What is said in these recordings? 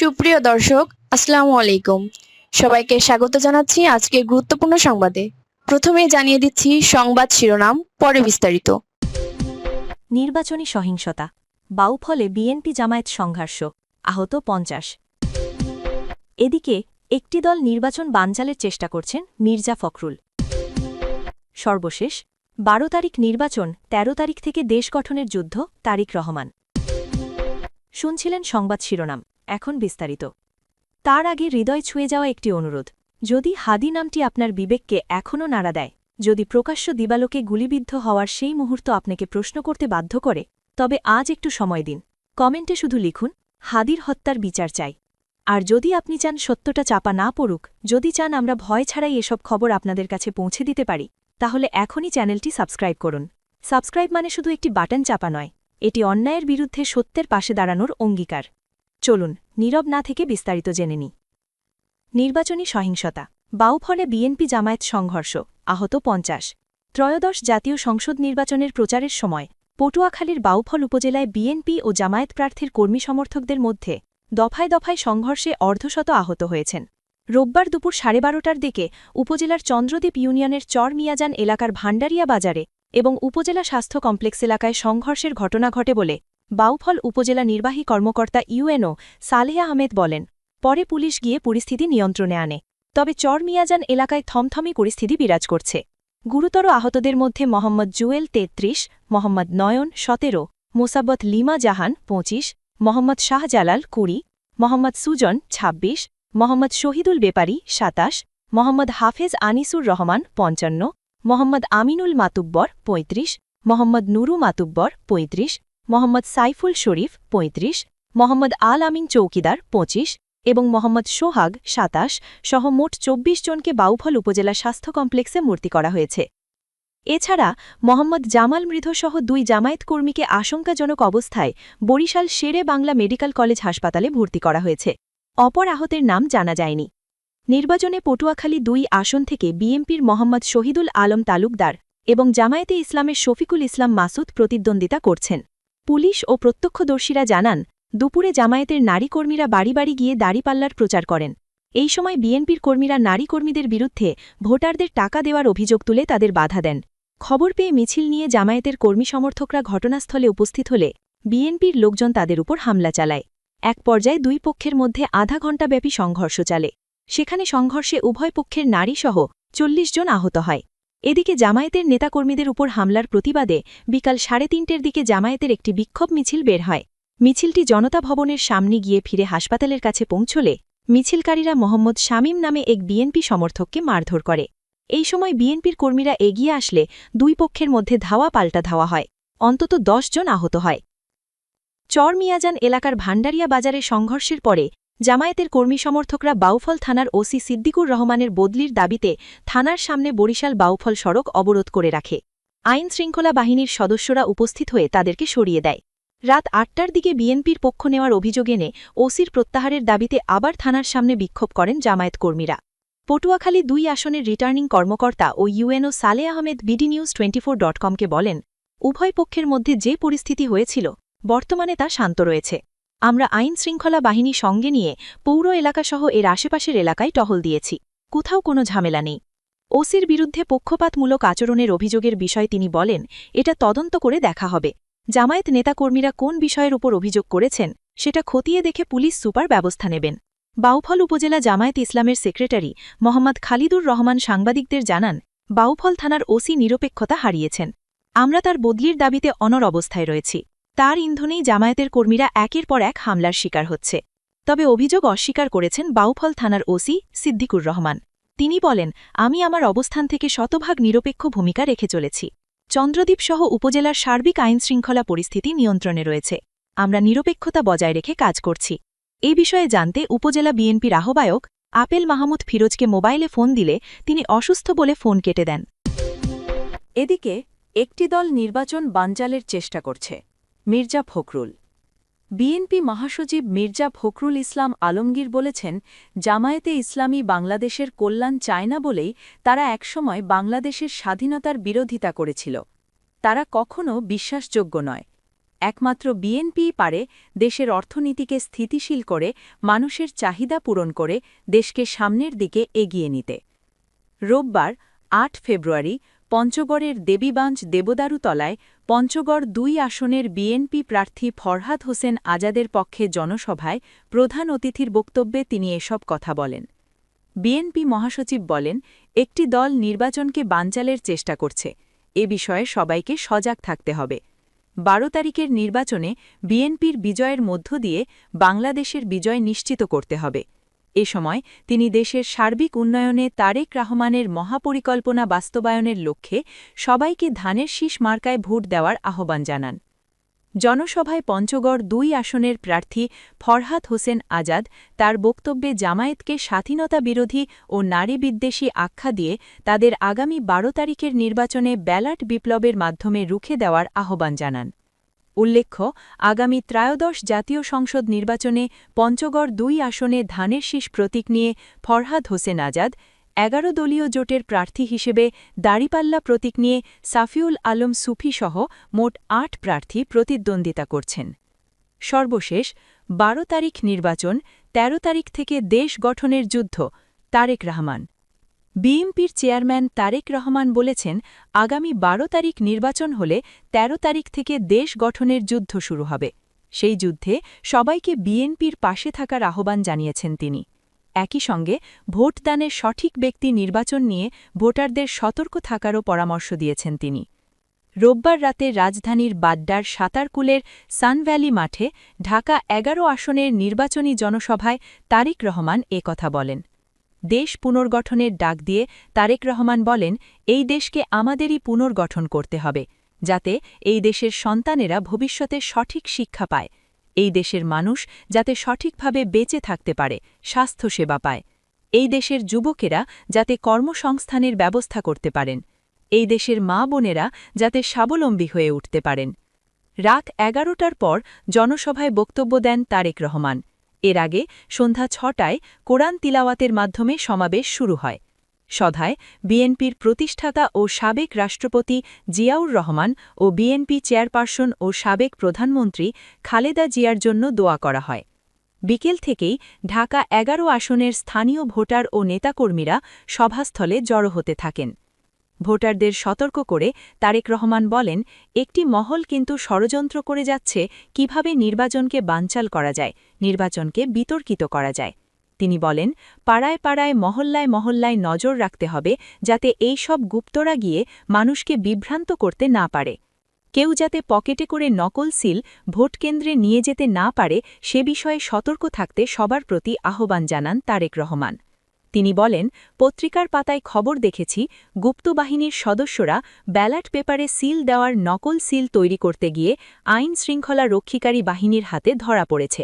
সুপ্রিয় দর্শক, আসসালামু আলাইকুম। সবাইকে স্বাগত জানাচ্ছি আজকের গুরুত্বপূর্ণ সংবাদে। প্রথমেই জানিয়ে দিচ্ছি সংবাদ শিরোনাম, পরে বিস্তারিত। নির্বাচনী সহিংসতা, বাউফলে বিএনপি জামায়াত সংঘর্ষ, আহত ৫০। এদিকে একটি দল নির্বাচন বানচালের চেষ্টা করছেন মির্জা ফখরুল। সর্বশেষ ১২ তারিখ নির্বাচন, ১৩ তারিখ থেকে দেশ গঠনের যুদ্ধ, তারিক রহমান। শুনছিলেন সংবাদ শিরোনাম, এখন বিস্তারিত। তার আগে হৃদয় ছুঁয়ে যাওয়া একটি অনুরোধ। যদি হাদি নামটি আপনার বিবেককে এখনও নাড়া দেয়, যদি প্রকাশ্য দিবালোকে গুলিবিদ্ধ হওয়ার সেই মুহূর্ত আপনাকে প্রশ্ন করতে বাধ্য করে, তবে আজ একটু সময় দিন। কমেন্টে শুধু লিখুন, হাদির হত্যার বিচার চাই। আর যদি আপনি চান সত্যটা চাপা না পড়ুক, যদি চান আমরা ভয় ছাড়াই এসব খবর আপনাদের কাছে পৌঁছে দিতে পারি, তাহলে এখনই চ্যানেলটি সাবস্ক্রাইব করুন। সাবস্ক্রাইব মানে শুধু একটি বাটন চাপা নয়, এটি অন্যায়ের বিরুদ্ধে সত্যের পাশে দাঁড়ানোর অঙ্গীকার। চলুন নীরব না থেকে বিস্তারিত জেনে নিই। নির্বাচনী সহিংসতা, বাউফলে বিএনপি জামায়াত সংঘর্ষ, আহত ৫০। ত্রয়োদশ জাতীয় সংসদ নির্বাচনের প্রচারের সময় পটুয়াখালীর বাউফল উপজেলায় বিএনপি ও জামায়াত প্রার্থীর কর্মী সমর্থকদের মধ্যে দফায় দফায় সংঘর্ষে অর্ধশত আহত হয়েছেন। রোববার দুপুর ১২:৩০টার দিকে উপজেলার চন্দ্রদ্বীপ ইউনিয়নের চর মিয়াজান এলাকার ভান্ডারিয়া বাজারে এবং উপজেলা স্বাস্থ্য কমপ্লেক্স এলাকায় সংঘর্ষের ঘটনা ঘটে বলে বাউফল উপজেলা নির্বাহী কর্মকর্তা ইউএনও সালেহ আহমেদ বলেন। পরে পুলিশ গিয়ে পরিস্থিতি নিয়ন্ত্রণে আনে। তবে চর মিয়াজান এলাকায় থমথমি পরিস্থিতি বিরাজ করছে। গুরুতর আহতদের মধ্যে মোহাম্মদ জুয়েল ৩৩, মোহাম্মদ নয়ন ১৭, মোসাব্বত লিমা জাহান ২৫, মোহাম্মদ শাহজালাল ২০, মোহাম্মদ সুজন ২৬, মোহাম্মদ শহীদুল বেপারি ২৭, মোহাম্মদ হাফেজ আনিসুর রহমান ৫৫, মোহাম্মদ আমিনুল মাতুব্বর ৩৫, মোহাম্মদ নুরু মাতুব্বর ৩৫, মোহাম্মদ সাইফুল শরীফ ৩৫, মোহাম্মদ আল আমিন চৌকিদার ২৫ এবং মোহাম্মদ সোহাগ ২৭ সহ মোট ২৪ জনকে বাউফল উপজেলা স্বাস্থ্য কমপ্লেক্সে ভর্তি করা হয়েছে। এছাড়া মোহাম্মদ জামাল মৃধসহ ২ জামায়াত কর্মীকে আশঙ্কাজনক অবস্থায় বরিশাল শেরে বাংলা মেডিকেল কলেজ হাসপাতালে ভর্তি করা হয়েছে। অপর আহতের নাম জানা যায়নি। নির্বাচনে পটুয়াখালী ২ আসন থেকে বিএনপির মোহাম্মদ শহীদুল আলম তালুকদার এবং জামায়াতে ইসলামের শফিকুল ইসলাম মাসুদ প্রতিদ্বন্দ্বিতা করছেন। পুলিশ ও প্রত্যক্ষদর্শীরা জানান, দুপুরে জামায়াতের নারী কর্মীরা বাড়ি বাড়ি গিয়ে দাড়িপাল্লার প্রচার করেন। এই সময় বিএনপির কর্মীরা নারী কর্মীদের বিরুদ্ধে ভোটারদের টাকা দেওয়ার অভিযোগ তুলে তাদের বাধা দেন। খবর পেয়ে মিছিল নিয়ে জামায়াতের কর্মী সমর্থকরা ঘটনাস্থলে উপস্থিত হলে বিএনপির লোকজন তাদের উপর হামলা চালায়। এক পর্যায়ে দুই পক্ষের মধ্যে আধা ঘণ্টাব্যাপী সংঘর্ষ চলে। সেখানে সংঘর্ষে উভয় পক্ষের নারীসহ ৪০ জন আহত হয়। এদিকে জামায়াতের নেতাকর্মীদের উপর হামলার প্রতিবাদে বিকাল ৩:৩০টার দিকে জামায়াতের একটি বিক্ষোভ মিছিল বের হয়। মিছিলটি জনতা ভবনের সামনে গিয়ে ফিরে হাসপাতালের কাছে পৌঁছলে মিছিলকারীরা মোহাম্মদ শামীম নামে এক বিএনপি সমর্থককে মারধর করে। এই সময় বিএনপির কর্মীরা এগিয়ে আসলে দুই পক্ষের মধ্যে ধাওয়া পাল্টা ধাওয়া হয়। অন্তত ১০ জন আহত হয়। চর মিয়াজান এলাকার ভান্ডারিয়া বাজারে সংঘর্ষের পরে জামায়াতের কর্মী সমর্থকরা বাউফল থানার ওসি সিদ্দিকুর রহমানের বদলির দাবিতে থানার সামনে বরিশাল বাউফল সড়ক অবরোধ করে রাখে। আইন শৃঙ্খলা বাহিনীর সদস্যরা উপস্থিত হয়ে তাদেরকে সরিয়ে দেয়। রাত ৮টার দিকে বিএনপির পক্ষ নেওয়ার অভিযোগ এনে ওসির প্রত্যাহারের দাবিতে আবার থানার সামনে বিক্ষোভ করেন জামায়াত কর্মীরা। পটুয়াখালী ২ আসনের রিটার্নিং কর্মকর্তা ও ইউএনও সালেহ আহমেদ বিডিনিউজ24.com-কে বলেন, উভয় পক্ষের মধ্যে যে পরিস্থিতি হয়েছিল বর্তমানে তা শান্ত রয়েছে। আমরা আইন শৃঙ্খলা বাহিনী সঙ্গে নিয়ে পৌর এলাকাসহ এর আশেপাশের এলাকায় টহল দিয়েছি। কোথাও কোনো ঝামেলা নেই। ওসির বিরুদ্ধে পক্ষপাতমূলক আচরণের অভিযোগের বিষয়ে তিনি বলেন, এটা তদন্ত করে দেখা হবে। জামায়াত নেতাকর্মীরা কোন বিষয়ের উপর অভিযোগ করেছেন সেটা খতিয়ে দেখে পুলিশ সুপার ব্যবস্থা নেবেন। বাউফল উপজেলা জামায়াত ইসলামের সেক্রেটারি মোহাম্মদ খালিদুর রহমান সাংবাদিকদের জানান, বাউফল থানার ওসি নিরপেক্ষতা হারিয়েছেন। আমরা তার বদলির দাবিতে অনড় অবস্থায় রয়েছি। তার ইন্ধনেই জামায়াতের কর্মীরা একের পর এক হামলার শিকার হচ্ছে। তবে অভিযোগ অস্বীকার করেছেন বাউফল থানার ওসি সিদ্দিকুর রহমান। তিনি বলেন, আমি আমার অবস্থান থেকে শতভাগ নিরপেক্ষ ভূমিকা রেখে চলেছি। চন্দ্রদ্বীপসহ উপজেলার সার্বিক আইনশৃঙ্খলা পরিস্থিতি নিয়ন্ত্রণে রয়েছে। আমরা নিরপেক্ষতা বজায় রেখে কাজ করছি। এই বিষয়ে জানতে উপজেলা বিএনপির আহ্বায়ক আপেল মাহমুদ ফিরোজকে মোবাইলে ফোন দিলে তিনি অসুস্থ বলে ফোন কেটে দেন। এদিকে একটি দল নির্বাচন বানচালের চেষ্টা করছে। মির্জা ফখরুল। বিএনপি মহাসচিব মির্জা ফখরুল ইসলাম আলমগীর বলেছেন, জামায়াতে ইসলামী বাংলাদেশের কল্যাণ চায় না বলেই তারা একসময় বাংলাদেশের স্বাধীনতার বিরোধিতা করেছিল। তারা কখনও বিশ্বাসযোগ্য নয়। একমাত্র বিএনপিই পারে দেশের অর্থনীতিকে স্থিতিশীল করে মানুষের চাহিদা পূরণ করে দেশকে সামনের দিকে এগিয়ে নিতে। রোববার ৮ ফেব্রুয়ারি পঞ্চগড়ের দেবীবাঞ্জ দেবদারুতলায় পঞ্চগড় ২ আসনের বিএনপি প্রার্থী ফরহাদ হোসেন আজাদের পক্ষে জনসভায় প্রধান অতিথির বক্তব্যে তিনি এসব কথা বলেন। বিএনপি মহাসচিব বলেন, একটি দল নির্বাচনকে বানচালের চেষ্টা করছে। এ বিষয়ে সবাইকে সজাগ থাকতে হবে। ১২ তারিখের নির্বাচনে বিএনপির বিজয়ের মধ্য দিয়ে বাংলাদেশের বিজয় নিশ্চিত করতে হবে। এ সময় তিনি দেশের সার্বিক উন্নয়নে তারেক রহমানের মহাপরিকল্পনা বাস্তবায়নের লক্ষ্যে সবাইকে ধানের শীষ মার্কায় ভোট দেওয়ার আহ্বান জানান। জনসভায় পঞ্চগড় ২ আসনের প্রার্থী ফরহাদ হোসেন আজাদ তার বক্তব্যে জামায়াতকে স্বাধীনতা বিরোধী ও নারী বিদ্বেষী আখ্যা দিয়ে তাদের আগামী ১২ তারিখের নির্বাচনে ব্যালট বিপ্লবের মাধ্যমে রুখে দেওয়ার আহ্বান জানান। উল্লেখ্য, আগামী ত্রয়োদশ জাতীয় সংসদ নির্বাচনে পঞ্চগড় ২ আসনে ধানের শীষ প্রতীক নিয়ে ফরহাদ হোসেন আজাদ, ১১ দলীয় জোটের প্রার্থী হিসেবে দাড়িপাল্লা প্রতীক নিয়ে সাফিউল আলম সুফিসহ মোট ৮ প্রার্থী প্রতিদ্বন্দ্বিতা করছেন। সর্বশেষ ১২ তারিখ নির্বাচন, ১৩ তারিখ থেকে দেশ গঠনের যুদ্ধ। তারেক রহমান। বিএনপির চেয়ারম্যান তারেক রহমান বলেছেন, আগামী ১২ তারিখ নির্বাচন হলে ১৩ তারিখ থেকে দেশ গঠনের যুদ্ধ শুরু হবে। সেই যুদ্ধে সবাইকে বিএনপির পাশে থাকার আহ্বান জানিয়েছেন তিনি। একই সঙ্গে ভোটদানের সঠিক ব্যক্তি নির্বাচন নিয়ে ভোটারদের সতর্ক থাকারও পরামর্শ দিয়েছেন তিনি। রোববার রাতে রাজধানীর বাড্ডার সাতারকুলের সানভ্যালি মাঠে ঢাকা ১১ আসনের নির্বাচনী জনসভায় তারেক রহমান কথা বলেন। দেশ পুনর্গঠনের ডাক দিয়ে তারেক রহমান বলেন, এই দেশকে আমাদেরই পুনর্গঠন করতে হবে, যাতে এই দেশের সন্তানেরা ভবিষ্যতে সঠিক শিক্ষা পায়, এই দেশের মানুষ যাতে সঠিকভাবে বেঁচে থাকতে পারে, স্বাস্থ্যসেবা পায়, এই দেশের যুবকেরা যাতে কর্মসংস্থানের ব্যবস্থা করতে পারেন, এই দেশের মা বোনেরা যাতে স্বাবলম্বী হয়ে উঠতে পারেন। রাত ১১টার পর জনসভায় বক্তব্য দেন তারেক রহমান। এর আগে সন্ধ্যা ৬টায় কোরআন তিলাওয়াতের মাধ্যমে সমাবেশ শুরু হয়। সভায় বিএনপির প্রতিষ্ঠাতা ও সাবেক রাষ্ট্রপতি জিয়াউর রহমান ও বিএনপি চেয়ারপারসন ও সাবেক প্রধানমন্ত্রী খালেদা জিয়ার জন্য দোয়া করা হয়। বিকেল থেকেই ঢাকা ১১ আসনের স্থানীয় ভোটার ও নেতাকর্মীরা সভাস্থলে জড়ো হতে থাকেন। ভোটারদের সতর্ক করে তারেক রহমান বলেন, একটি মহল কিন্তু ষড়যন্ত্র করে যাচ্ছে কিভাবে নির্বাচনকে বানচাল করা যায়, নির্বাচনকে বিতর্কিত করা যায়। তিনি বলেন, পাড়ায় পাড়ায় মহল্লায় মহল্লায় নজর রাখতে হবে, যাতে এই সব গুপ্তরা গিয়ে মানুষকে বিভ্রান্ত করতে না পারে। কেউ যাতে পকেটে করে নকল সিল ভোটকেন্দ্রে নিয়ে যেতে না পারে সে বিষয়ে সতর্ক থাকতে সবার প্রতি আহ্বান জানান তারেক রহমান। তিনি বলেন, পত্রিকার পাতায় খবর দেখেছি গুপ্তবাহিনীর সদস্যরা ব্যালট পেপারে সিল দেওয়ার নকল সিল তৈরি করতে গিয়ে আইন শৃঙ্খলা রক্ষীকারী বাহিনীর হাতে ধরা পড়েছে।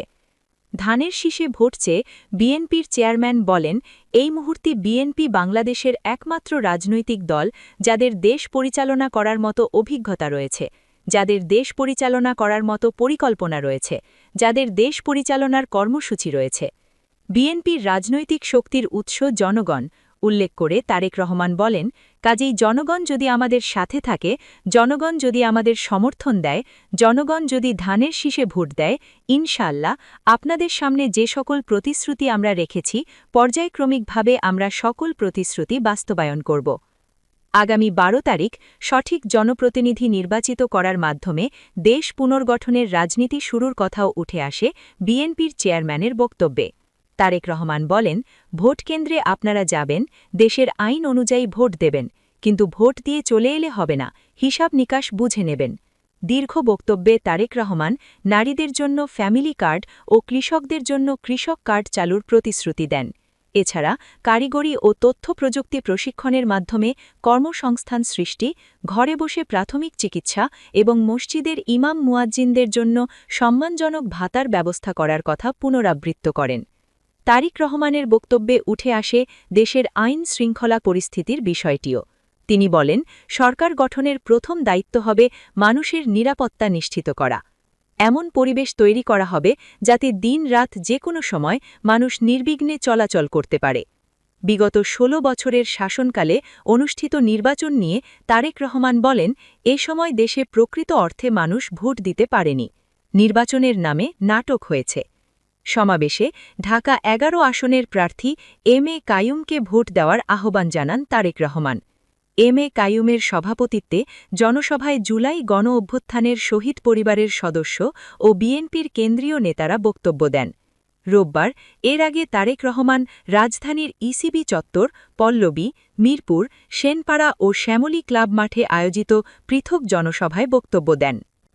ধানের শীষে ভোট চেয়ে বিএনপির চেয়ারম্যান বলেন, এই মুহূর্তে বিএনপি বাংলাদেশের একমাত্র রাজনৈতিক দল যাদের দেশ পরিচালনা করার মতো অভিজ্ঞতা রয়েছে, যাদের দেশ পরিচালনা করার মতো পরিকল্পনা রয়েছে, যাদের দেশ পরিচালনার কর্মসূচি রয়েছে। বিএনপির রাজনৈতিক শক্তির উৎস জনগণ উল্লেখ করে তারেক রহমান বলেন, কাজেই জনগণ যদি আমাদের সাথে থাকে, জনগণ যদি আমাদের সমর্থন দেয়, জনগণ যদি ধানের শীষে ভোট দেয়, ইনশাআল্লাহ আপনাদের সামনে যে সকল প্রতিশ্রুতি আমরা রেখেছি পর্যায়ক্রমিকভাবে আমরা সকল প্রতিশ্রুতি বাস্তবায়ন করব। আগামী ১২ তারিখ সঠিক জনপ্রতিনিধি নির্বাচিত করার মাধ্যমে দেশ পুনর্গঠনের রাজনীতি শুরুর কথাও উঠে আসে বিএনপির চেয়ারম্যানের বক্তব্যে। তারেক রহমান বলেন, ভোট কেন্দ্রে আপনারা যাবেন, দেশের আইন অনুযায়ী ভোট দেবেন, কিন্তু ভোট দিয়ে চলে এলে হবে না, হিসাব নিকাশ বুঝে নেবেন। দীর্ঘ বক্তব্যে তারেক রহমান নারীদের জন্য ফ্যামিলি কার্ড ও কৃষকদের জন্য কৃষক কার্ড চালুর প্রতিশ্রুতি দেন। এছাড়া কারিগরি ও তথ্য প্রযুক্তি প্রশিক্ষণের মাধ্যমে কর্মসংস্থান সৃষ্টি, ঘরে বসে প্রাথমিক চিকিৎসা এবং মসজিদের ইমাম মুয়াজ্জিনদের জন্য সম্মানজনক ভাতার ব্যবস্থা করার কথা পুনরাবৃত্ত করেন। তারেক রহমানের বক্তব্যে উঠে আসে দেশের আইন শৃঙ্খলা পরিস্থিতির বিষয়টিও। তিনি বলেন, সরকার গঠনের প্রথম দায়িত্ব হবে মানুষের নিরাপত্তা নিশ্চিত করা। এমন পরিবেশ তৈরি করা হবে যাতে দিন রাত যে কোনো সময় মানুষ নির্বিঘ্নে চলাচল করতে পারে। বিগত ১৬ বছরের শাসনকালে অনুষ্ঠিত নির্বাচন নিয়ে তারেক রহমান বলেন, এ সময় দেশে প্রকৃত অর্থে মানুষ ভোট দিতে পারেনি। নির্বাচনের নামে নাটক হয়েছে। সমাবেশে ঢাকা ১১ আসনের প্রার্থী এম এ কাইয়ুমকে ভোট দেওয়ার আহ্বান জানান তারেক রহমান। এম এ কাইয়ুমের সভাপতিত্বে জনসভায় জুলাই গণ-অভ্যুত্থানের শহীদ পরিবারের সদস্য ও বিএনপির কেন্দ্রীয় নেতারা বক্তব্য দেন। রোববার এর আগে তারেক রহমান রাজধানীর ইসিবি চত্বর, পল্লবী, মিরপুর, সেনপাড়া ও শ্যামলী ক্লাব মাঠে আয়োজিত পৃথক জনসভায় বক্তব্য দেন।